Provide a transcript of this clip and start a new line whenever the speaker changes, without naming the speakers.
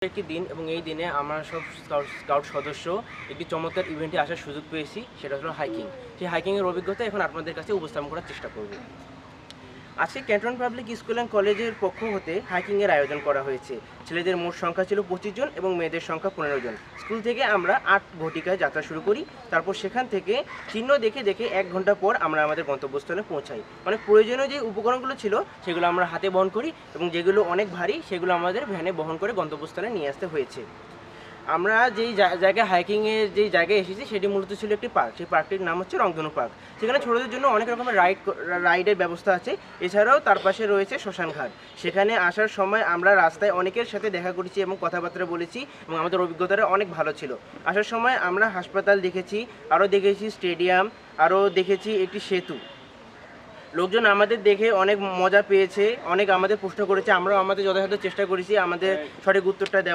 একটি দিন এবং এই দিনে আমরা সব স্কাউট সদস্য একটি চমৎকার ইভেন্টে আসার সুযোগ পেয়েছি, সেটা হলো হাইকিং। সেই হাইকিংয়ের অভিজ্ঞতা এখন আপনাদের কাছে উপস্থাপন করার চেষ্টা করব। আজকে ক্যান্টনমেন্ট পাবলিক স্কুল অ্যান্ড কলেজের পক্ষ হতে হাইকিংয়ের আয়োজন করা হয়েছে। ছেলেদের মোট সংখ্যা ছিল 25 জন এবং মেয়েদের সংখ্যা 15 জন। স্কুল থেকে আমরা 8 ঘটিকায় যাত্রা শুরু করি, তারপর সেখান থেকে চিহ্ন দেখে দেখে 1 ঘন্টা পর আমরা আমাদের গন্তব্যস্থলে পৌঁছাই। মানে প্রয়োজনীয় যে উপকরণগুলো ছিল সেগুলো আমরা হাতে বহন করি এবং যেগুলো অনেক ভারী সেগুলো আমাদের ভ্যানে বহন করে গন্তব্যস্থলে নিয়ে আসতে হয়েছে। আমরা যেই জায়গায় হাইকিংয়ের যেই জায়গায় এসেছি সেটি মূলত ছিল একটি পার্ক। সেই পার্কটির নাম হচ্ছে রংধনু পার্ক। সেখানে ছোটদের জন্য অনেক রকমের রাইডের ব্যবস্থা আছে। এছাড়াও তার পাশে রয়েছে শ্মশানঘাট। সেখানে আসার সময় আমরা রাস্তায় অনেকের সাথে দেখা করেছি এবং কথাবার্তা বলেছি এবং আমাদের অভিজ্ঞতাটা অনেক ভালো ছিল। আসার সময় আমরা হাসপাতাল দেখেছি, আরও দেখেছি স্টেডিয়াম, আরও দেখেছি একটি সেতু। লোকজন আমাদের দেখে অনেক মজা পেয়েছে, অনেক আমাদের প্রশ্ন করেছে, আমরাও আমাদের যথাযথ চেষ্টা করেছি আমাদের সঠিক উত্তরটা দেওয়া।